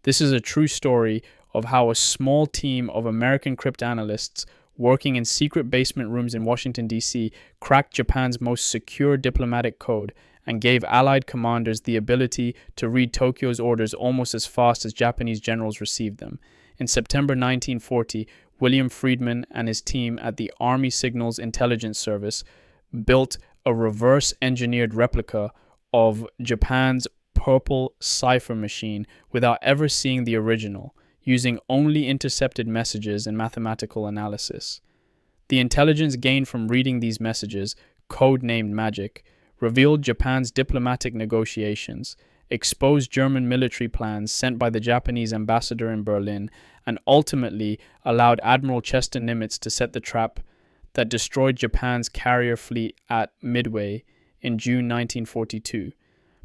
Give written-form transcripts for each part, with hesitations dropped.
This is a true story of how a small team of American cryptanalysts working in secret basement rooms in Washington, D.C., cracked Japan's most secure diplomatic code and gave Allied commanders the ability to read Tokyo's orders almost as fast as Japanese generals received them. In September 1940, William Friedman and his team at the Army Signals Intelligence Service built a reverse-engineered replica of Japan's purple cipher machine without ever seeing the original, using only intercepted messages and mathematical analysis. The intelligence gained from reading these messages, code-named Magic, revealed Japan's diplomatic negotiations, exposed German military plans sent by the Japanese ambassador in Berlin, and ultimately allowed Admiral Nimitz to set the trap that destroyed Japan's carrier fleet at Midway in June 1942.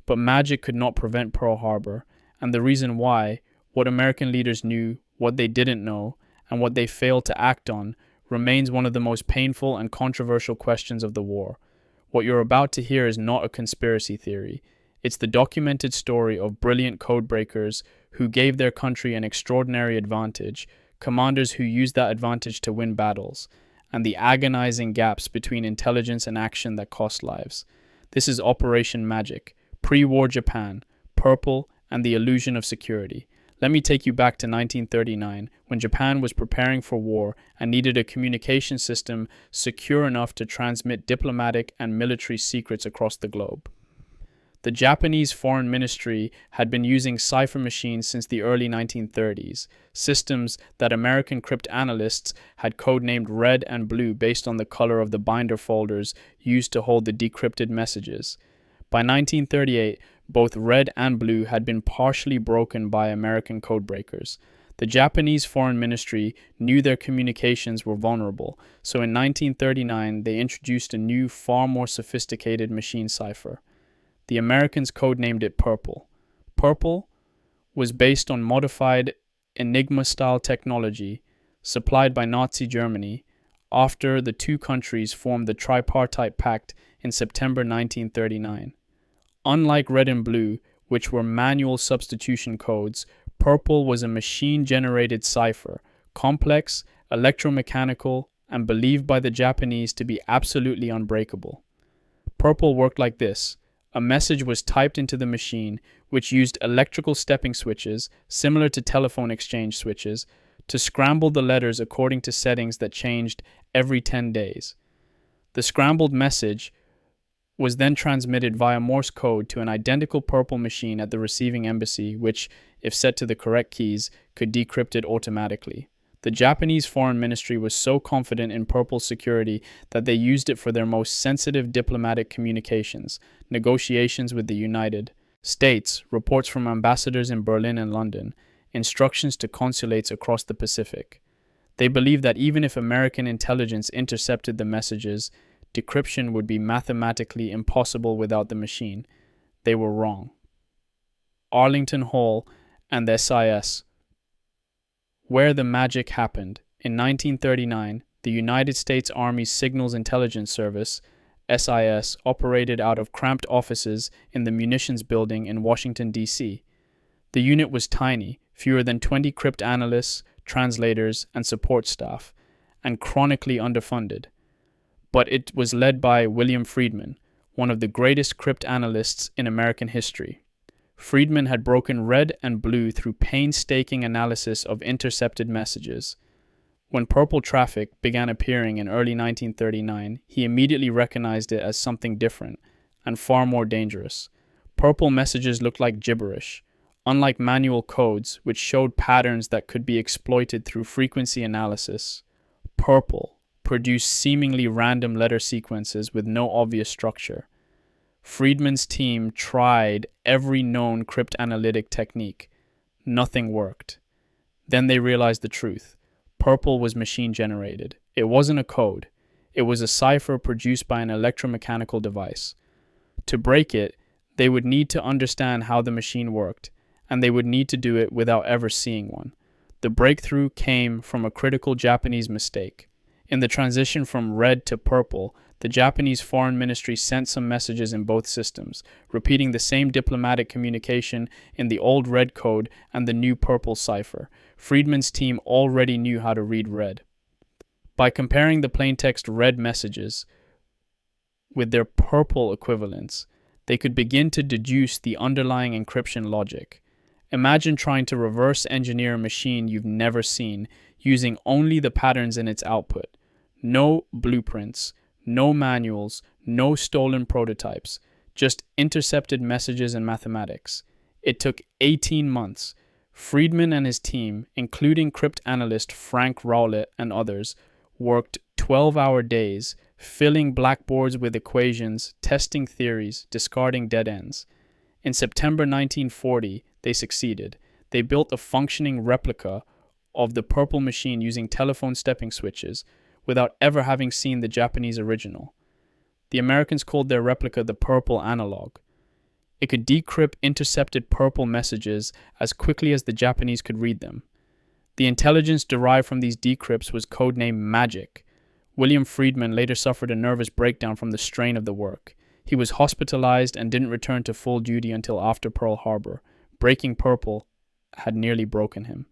But Magic could not prevent Pearl Harbor, and the reason why, what American leaders knew, what they didn't know, and what they failed to act on, remains one of the most painful and controversial questions of the war. What you're about to hear is not a conspiracy theory. It's the documented story of brilliant codebreakers who gave their country an extraordinary advantage, commanders who used that advantage to win battles, and the agonizing gaps between intelligence and action that cost lives. This is Operation Magic, pre-war Japan, purple, and the illusion of security. Let me take you back to 1939, when Japan was preparing for war and needed a communication system secure enough to transmit diplomatic and military secrets across the globe. The Japanese Foreign Ministry had been using cipher machines since the early 1930s, systems that American cryptanalysts had codenamed Red and Blue based on the color of the binder folders used to hold the decrypted messages. By 1938, both Red and Blue had been partially broken by American codebreakers. The Japanese Foreign Ministry knew their communications were vulnerable, so in 1939 they introduced a new, far more sophisticated machine cipher. The Americans codenamed it Purple. Purple was based on modified Enigma-style technology supplied by Nazi Germany after the two countries formed the Tripartite Pact in September 1939. Unlike Red and Blue, which were manual substitution codes, Purple was a machine-generated cipher, complex, electromechanical, and believed by the Japanese to be absolutely unbreakable. Purple worked like this. A message was typed into the machine, which used electrical stepping switches, similar to telephone exchange switches, to scramble the letters according to settings that changed every 10 days. The scrambled message was then transmitted via Morse code to an identical purple machine at the receiving embassy, which, if set to the correct keys, could decrypt it automatically. The Japanese Foreign Ministry was so confident in Purple's security that they used it for their most sensitive diplomatic communications, negotiations with the United States, reports from ambassadors in Berlin and London, instructions to consulates across the Pacific. They believed that even if American intelligence intercepted the messages, decryption would be mathematically impossible without the machine. They were wrong. Arlington Hall and the SIS. Where the magic happened. In 1939, the United States Army's Signals Intelligence Service, SIS, operated out of cramped offices in the munitions building in Washington, D.C. The unit was tiny, fewer than 20 cryptanalysts, translators, and support staff, and chronically underfunded. But it was led by William Friedman, one of the greatest cryptanalysts in American history. Friedman had broken Red and Blue through painstaking analysis of intercepted messages. When purple traffic began appearing in early 1939, he immediately recognized it as something different and far more dangerous. Purple messages looked like gibberish, unlike manual codes, which showed patterns that could be exploited through frequency analysis. Purple produced seemingly random letter sequences with no obvious structure. Friedman's team tried every known cryptanalytic technique. Nothing worked. Then they realized the truth. Purple was machine-generated. It wasn't a code. It was a cipher produced by an electromechanical device. To break it, they would need to understand how the machine worked, and they would need to do it without ever seeing one. The breakthrough came from a critical Japanese mistake. In the transition from red to purple, the Japanese Foreign Ministry sent some messages in both systems, repeating the same diplomatic communication in the old red code and the new purple cipher. Friedman's team already knew how to read red. By comparing the plaintext red messages with their purple equivalents, they could begin to deduce the underlying encryption logic. Imagine trying to reverse engineer a machine you've never seen using only the patterns in its output. No blueprints, no manuals, no stolen prototypes, just intercepted messages and mathematics. It took 18 months. Friedman and his team, including cryptanalyst Frank Rowlett and others, worked 12-hour days, filling blackboards with equations, testing theories, discarding dead ends. In September 1940, they succeeded. They built a functioning replica of the purple machine using telephone stepping switches, without ever having seen the Japanese original. The Americans called their replica the purple analog. It could decrypt intercepted purple messages as quickly as the Japanese could read them. The intelligence derived from these decrypts was codenamed Magic. William Friedman later suffered a nervous breakdown from the strain of the work. He was hospitalized and didn't return to full duty until after Pearl Harbor. Breaking purple had nearly broken him.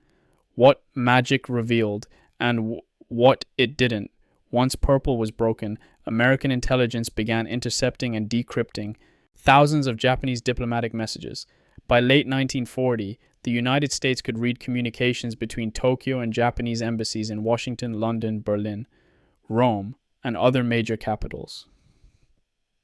What Magic revealed and what it didn't. Once purple was broken, American intelligence began intercepting and decrypting thousands of Japanese diplomatic messages. By late 1940, the United States could read communications between Tokyo and Japanese embassies in Washington, London, Berlin, Rome, and other major capitals.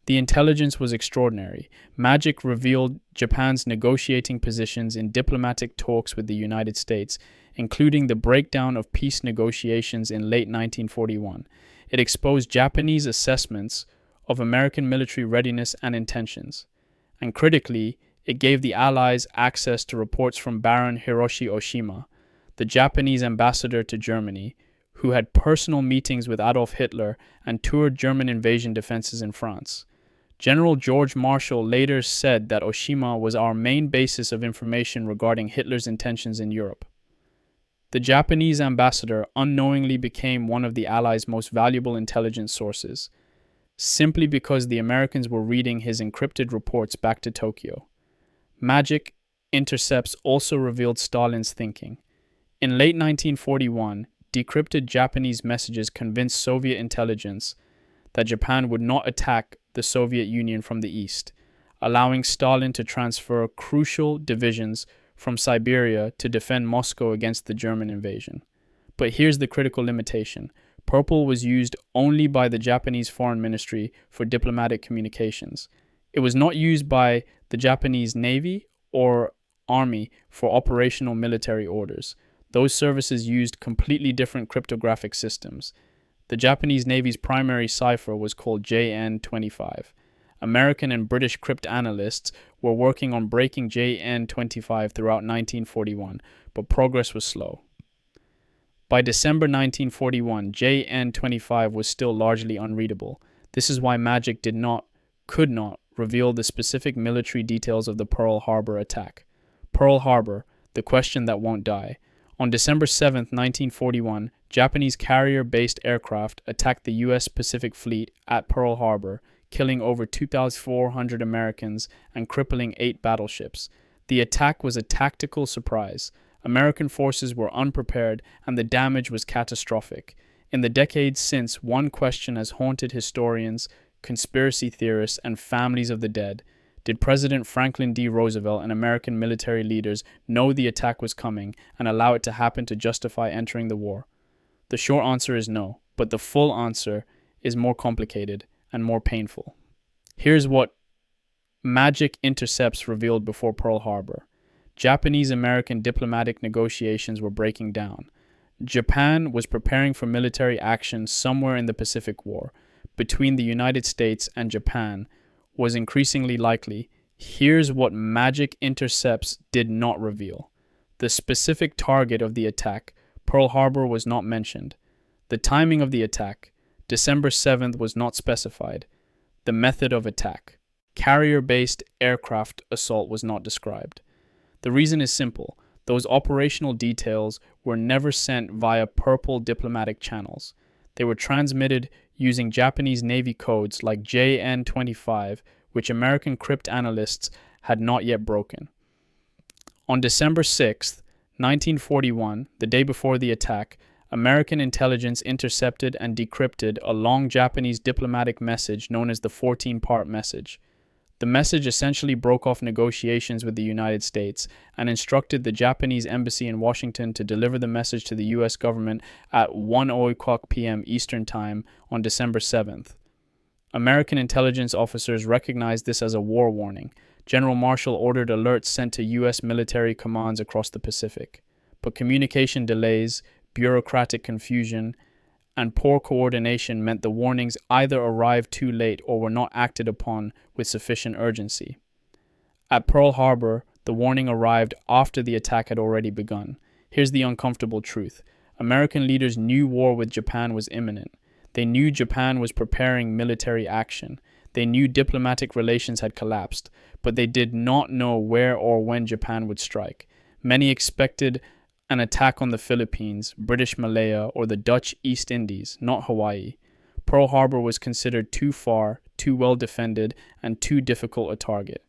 The intelligence was extraordinary. Magic revealed Japan's negotiating positions in diplomatic talks with the United States, including the breakdown of peace negotiations in late 1941. It exposed Japanese assessments of American military readiness and intentions. And critically, it gave the Allies access to reports from Baron Hiroshi Oshima, the Japanese ambassador to Germany, who had personal meetings with Adolf Hitler and toured German invasion defenses in France. General George Marshall later said that Oshima was our main basis of information regarding Hitler's intentions in Europe. The Japanese ambassador unknowingly became one of the Allies' most valuable intelligence sources, simply because the Americans were reading his encrypted reports back to Tokyo. Magic intercepts also revealed Stalin's thinking. In late 1941, decrypted Japanese messages convinced Soviet intelligence that Japan would not attack the Soviet Union from the east, allowing Stalin to transfer crucial divisions from Siberia to defend Moscow against the German invasion. But here's the critical limitation. Purple was used only by the Japanese Foreign Ministry for diplomatic communications. It was not used by the Japanese Navy or Army for operational military orders. Those services used completely different cryptographic systems. The Japanese Navy's primary cipher was called JN-25. American and British cryptanalysts were working on breaking JN-25 throughout 1941, but progress was slow. By December 1941, JN-25 was still largely unreadable. This is why Magic could not reveal the specific military details of the Pearl Harbor attack. Pearl Harbor, the question that won't die. On December 7, 1941, Japanese carrier-based aircraft attacked the U.S. Pacific Fleet at Pearl Harbor, killing over 2,400 Americans and crippling 8 battleships. The attack was a tactical surprise. American forces were unprepared and the damage was catastrophic. In the decades since, one question has haunted historians, conspiracy theorists, and families of the dead. Did President Franklin D. Roosevelt and American military leaders know the attack was coming and allow it to happen to justify entering the war? The short answer is no, but the full answer is more complicated and more painful. Here's what Magic intercepts revealed before Pearl Harbor. Japanese-American diplomatic negotiations were breaking down. Japan was preparing for military action somewhere in the Pacific War. Between the United States and Japan was increasingly likely. Here's what Magic intercepts did not reveal. The specific target of the attack, Pearl Harbor, was not mentioned. The timing of the attack, December 7th, was not specified. The method of attack, carrier-based aircraft assault, was not described. The reason is simple. Those operational details were never sent via purple diplomatic channels. They were transmitted using Japanese Navy codes like JN-25, which American cryptanalysts had not yet broken. On December 6, 1941, the day before the attack, American intelligence intercepted and decrypted a long Japanese diplomatic message known as the 14-part message. The message essentially broke off negotiations with the United States and instructed the Japanese embassy in Washington to deliver the message to the U.S. government at 1:00 p.m. Eastern Time on December 7th. American intelligence officers recognized this as a war warning. General Marshall ordered alerts sent to U.S. military commands across the Pacific. But communication delays, bureaucratic confusion, and poor coordination meant the warnings either arrived too late or were not acted upon with sufficient urgency. At Pearl Harbor, the warning arrived after the attack had already begun. Here's the uncomfortable truth. American leaders knew war with Japan was imminent. They knew Japan was preparing military action. They knew diplomatic relations had collapsed, but they did not know where or when Japan would strike. Many expected an attack on the Philippines, British Malaya, or the Dutch East Indies, not Hawaii. Pearl Harbor was considered too far, too well defended, and too difficult a target.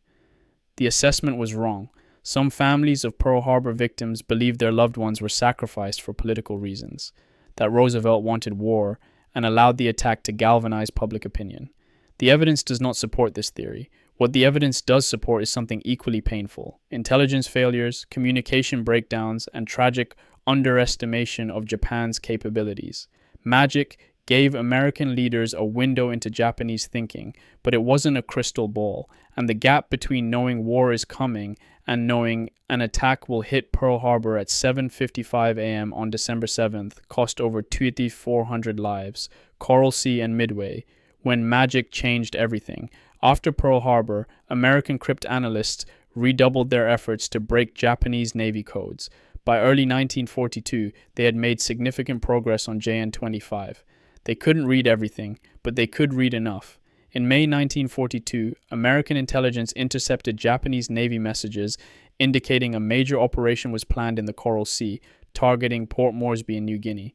The assessment was wrong. Some families of Pearl Harbor victims believed their loved ones were sacrificed for political reasons, that Roosevelt wanted war, and allowed the attack to galvanize public opinion. The evidence does not support this theory. What the evidence does support is something equally painful: intelligence failures, communication breakdowns, and tragic underestimation of Japan's capabilities. Magic gave American leaders a window into Japanese thinking, but it wasn't a crystal ball, and the gap between knowing war is coming and knowing an attack will hit Pearl Harbor at 7:55 a.m. on December 7th cost over 2,400 lives, Coral Sea and Midway, when magic changed everything. After Pearl Harbor, American cryptanalysts redoubled their efforts to break Japanese Navy codes. By early 1942, they had made significant progress on JN-25. They couldn't read everything, but they could read enough. In May 1942, American intelligence intercepted Japanese Navy messages indicating a major operation was planned in the Coral Sea, targeting Port Moresby in New Guinea.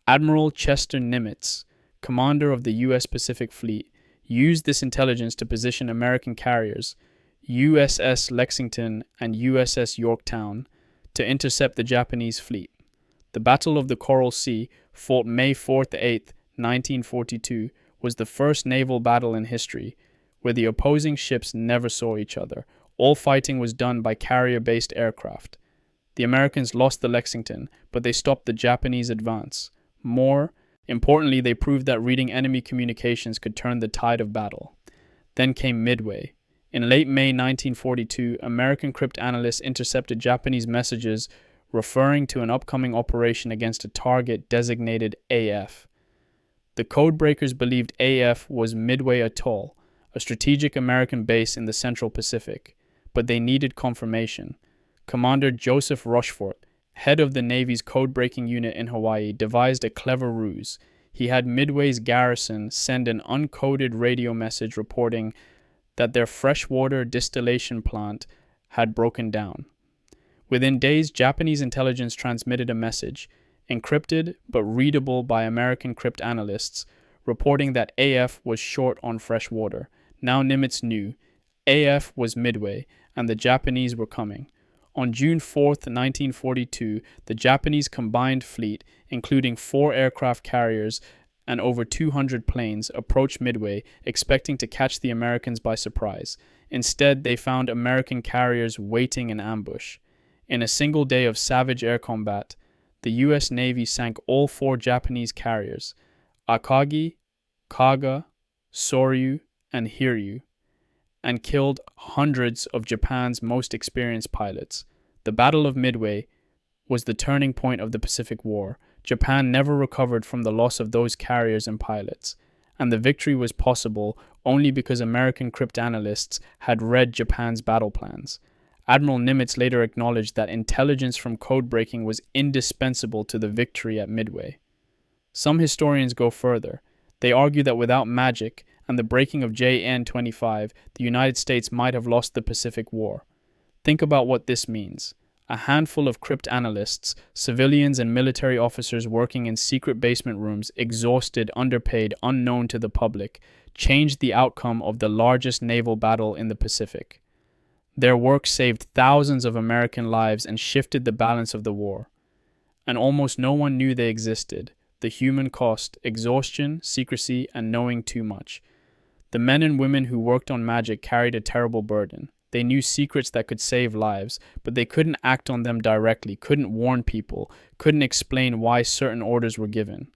Admiral Chester Nimitz, commander of the U.S. Pacific Fleet, used this intelligence to position American carriers, USS Lexington and USS Yorktown, to intercept the Japanese fleet. The Battle of the Coral Sea, fought May 4-8, 1942, was the first naval battle in history where the opposing ships never saw each other. All fighting was done by carrier-based aircraft. The Americans lost the Lexington, but they stopped the Japanese advance. More importantly, they proved that reading enemy communications could turn the tide of battle. Then came Midway. In late May 1942, American cryptanalysts intercepted Japanese messages referring to an upcoming operation against a target designated AF. The Codebreakers believed AF was Midway Atoll, a strategic American base in the Central Pacific, but they needed confirmation. Commander Joseph Rochefort, head of the Navy's code-breaking unit in Hawaii, devised a clever ruse. He had Midway's garrison send an uncoded radio message reporting that their freshwater distillation plant had broken down. Within days, Japanese intelligence transmitted a message, encrypted but readable by American cryptanalysts, reporting that AF was short on fresh water. Now Nimitz knew AF was Midway, and the Japanese were coming. On June 4th, 1942, the Japanese combined fleet, including 4 aircraft carriers and over 200 planes, approached Midway, expecting to catch the Americans by surprise. Instead, they found American carriers waiting in ambush. In a single day of savage air combat, the U.S. Navy sank all 4 Japanese carriers, Akagi, Kaga, Soryu, and Hiryu, and killed hundreds of Japan's most experienced pilots. The Battle of Midway was the turning point of the Pacific War. Japan never recovered from the loss of those carriers and pilots, and the victory was possible only because American cryptanalysts had read Japan's battle plans. Admiral Nimitz later acknowledged that intelligence from code breaking was indispensable to the victory at Midway. Some historians go further. They argue that without magic and the breaking of JN-25, the United States might have lost the Pacific War. Think about what this means. A handful of cryptanalysts, civilians and military officers working in secret basement rooms, exhausted, underpaid, unknown to the public, changed the outcome of the largest naval battle in the Pacific. Their work saved thousands of American lives and shifted the balance of the war. And almost no one knew they existed. The human cost, exhaustion, secrecy, and knowing too much. The men and women who worked on magic carried a terrible burden. They knew secrets that could save lives, but they couldn't act on them directly, couldn't warn people, couldn't explain why certain orders were given.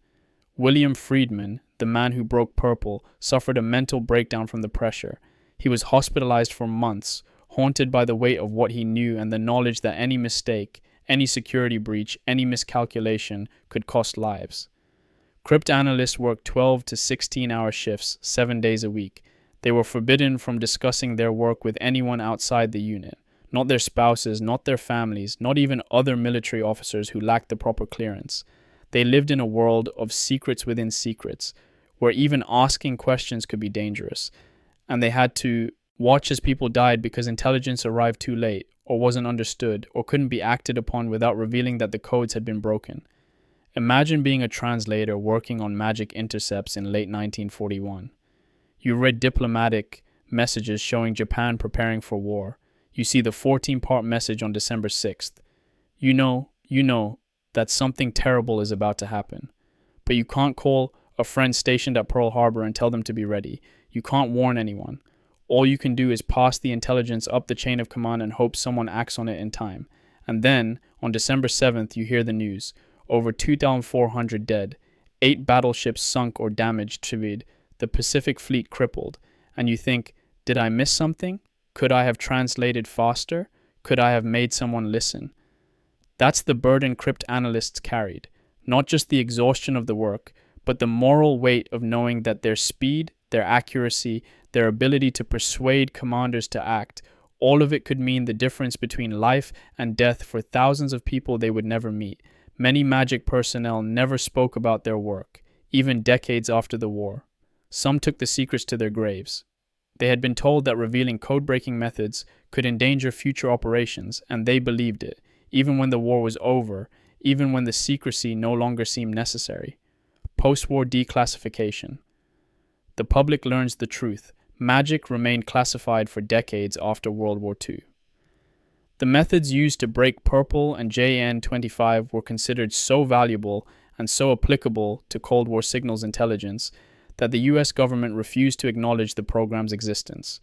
William Friedman, the man who broke purple, suffered a mental breakdown from the pressure. He was hospitalized for months, haunted by the weight of what he knew and the knowledge that any mistake, any security breach, any miscalculation could cost lives. Cryptanalysts worked 12 to 16-hour shifts, 7 days a week. They were forbidden from discussing their work with anyone outside the unit, not their spouses, not their families, not even other military officers who lacked the proper clearance. They lived in a world of secrets within secrets, where even asking questions could be dangerous, and they had to watch as people died because intelligence arrived too late, or wasn't understood, or couldn't be acted upon without revealing that the codes had been broken. Imagine being a translator working on magic intercepts in late 1941. You read diplomatic messages showing Japan preparing for war. You see the 14-part message on December 6th. You know that something terrible is about to happen. But you can't call a friend stationed at Pearl Harbor and tell them to be ready. You can't warn anyone. All you can do is pass the intelligence up the chain of command and hope someone acts on it in time. And then, on December 7th, you hear the news. Over 2,400 dead, 8 battleships sunk or damaged, the Pacific Fleet crippled, and you think, did I miss something? Could I have translated faster? Could I have made someone listen? That's the burden cryptanalysts carried, not just the exhaustion of the work, but the moral weight of knowing that their speed, their accuracy, their ability to persuade commanders to act, all of it could mean the difference between life and death for thousands of people they would never meet. Many magic personnel never spoke about their work, even decades after the war. Some took the secrets to their graves. They had been told that revealing code-breaking methods could endanger future operations, and they believed it, even when the war was over, even when the secrecy no longer seemed necessary. Post-war declassification. The public learns the truth. Magic remained classified for decades after World War II. The methods used to break Purple and JN-25 were considered so valuable and so applicable to Cold War signals intelligence that the US government refused to acknowledge the program's existence.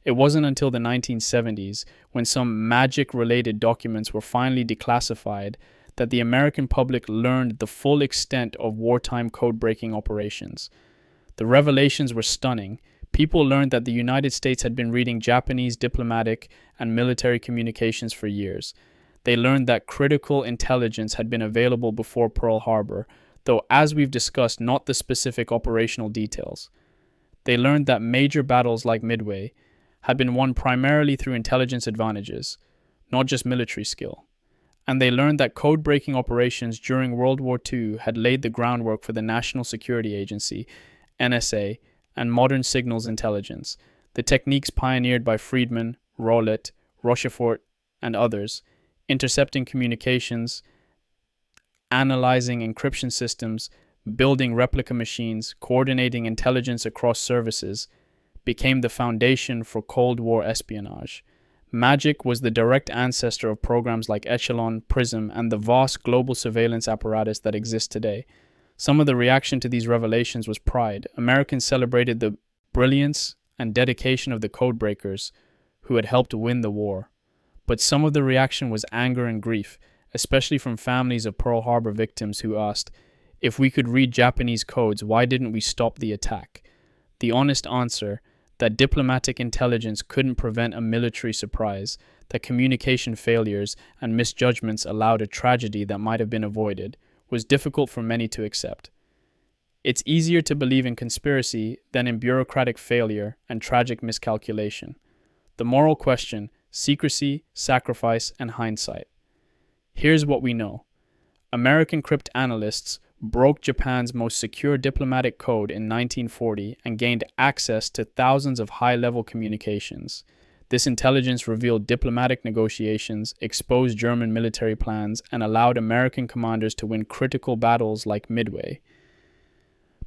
It wasn't until the 1970s, when some magic-related documents were finally declassified, that the American public learned the full extent of wartime code-breaking operations. The revelations were stunning. People learned that the United States had been reading Japanese diplomatic and military communications for years. They learned that critical intelligence had been available before Pearl Harbor, though, as we've discussed, not the specific operational details. They learned that major battles like Midway had been won primarily through intelligence advantages, not just military skill. And they learned that code-breaking operations during World War II had laid the groundwork for the National Security Agency, NSA, and modern signals intelligence, the techniques pioneered by Friedman, Rowlett, Rochefort, and others, intercepting communications, analyzing encryption systems, building replica machines, coordinating intelligence across services, became the foundation for Cold War espionage. Magic was the direct ancestor of programs like Echelon, PRISM, and the vast global surveillance apparatus that exists today. Some of the reaction to these revelations was pride. Americans celebrated the brilliance and dedication of the Codebreakers, who had helped win the war. But some of the reaction was anger and grief, especially from families of Pearl Harbor victims who asked, if we could read Japanese codes, why didn't we stop the attack? The honest answer, that diplomatic intelligence couldn't prevent a military surprise, that communication failures and misjudgments allowed a tragedy that might have been avoided, was difficult for many to accept. It's easier to believe in conspiracy than in bureaucratic failure and tragic miscalculation. The moral question, secrecy, sacrifice, and hindsight. Here's what we know. American cryptanalysts broke Japan's most secure diplomatic code in 1940 and gained access to thousands of high-level communications. This intelligence revealed diplomatic negotiations, exposed German military plans, and allowed American commanders to win critical battles like Midway.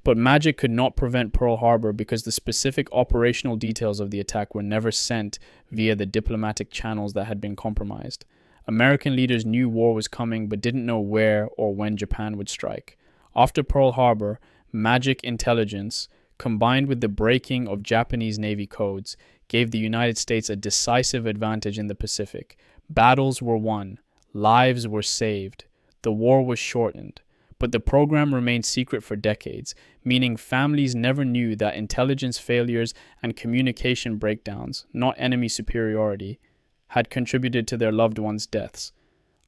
But magic could not prevent Pearl Harbor because the specific operational details of the attack were never sent via the diplomatic channels that had been compromised. American leaders knew war was coming but didn't know where or when Japan would strike. After Pearl Harbor, magic intelligence, combined with the breaking of Japanese Navy codes, gave the United States a decisive advantage in the Pacific. Battles were won, lives were saved, the war was shortened. But the program remained secret for decades, meaning families never knew that intelligence failures and communication breakdowns, not enemy superiority, had contributed to their loved ones' deaths.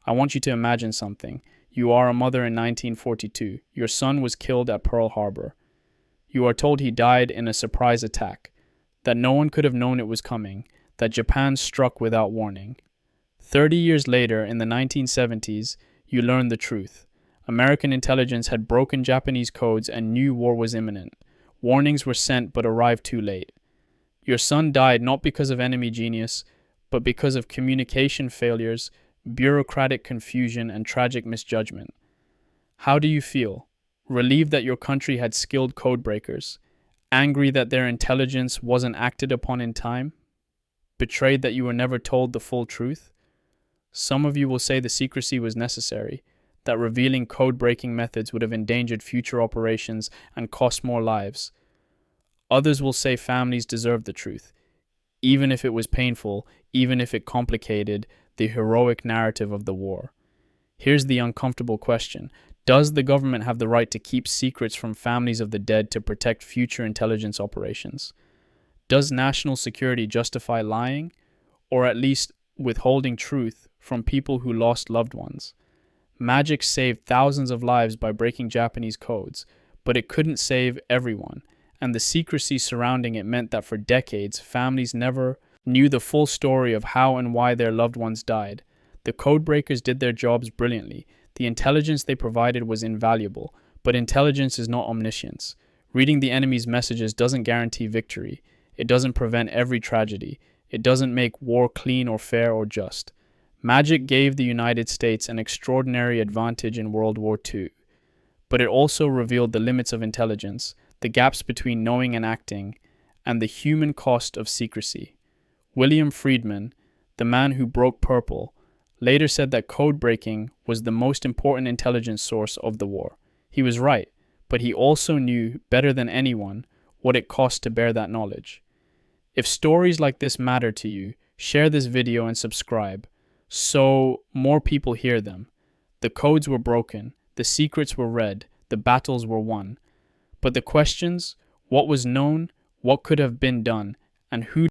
I want you to imagine something. You are a mother in 1942. Your son was killed at Pearl Harbor. You are told he died in a surprise attack, that no one could have known it was coming, that Japan struck without warning. 30 years later, in the 1970s, you learn the truth. American intelligence had broken Japanese codes and knew war was imminent. Warnings were sent but arrived too late. Your son died not because of enemy genius, but because of communication failures, bureaucratic confusion, and tragic misjudgment. How do you feel? Relieved that your country had skilled codebreakers? Angry that their intelligence wasn't acted upon in time? Betrayed that you were never told the full truth? Some of you will say the secrecy was necessary, that revealing code-breaking methods would have endangered future operations and cost more lives. Others will say families deserve the truth, even if it was painful, even if it complicated the heroic narrative of the war. Here's the uncomfortable question. Does the government have the right to keep secrets from families of the dead to protect future intelligence operations? Does national security justify lying, or at least withholding truth from people who lost loved ones? Magic saved thousands of lives by breaking Japanese codes, but it couldn't save everyone, and the secrecy surrounding it meant that for decades, families never knew the full story of how and why their loved ones died. The codebreakers did their jobs brilliantly. The intelligence they provided was invaluable, but intelligence is not omniscience. Reading the enemy's messages doesn't guarantee victory. It doesn't prevent every tragedy. It doesn't make war clean or fair or just. Magic gave the United States an extraordinary advantage in World War II, but it also revealed the limits of intelligence, the gaps between knowing and acting, and the human cost of secrecy. William Friedman, the man who broke purple, later said that code breaking was the most important intelligence source of the war. He was right, but he also knew better than anyone what it cost to bear that knowledge. If stories like this matter to you, share this video and subscribe, so more people hear them. The codes were broken, the secrets were read, the battles were won. But the questions, what was known, what could have been done, and who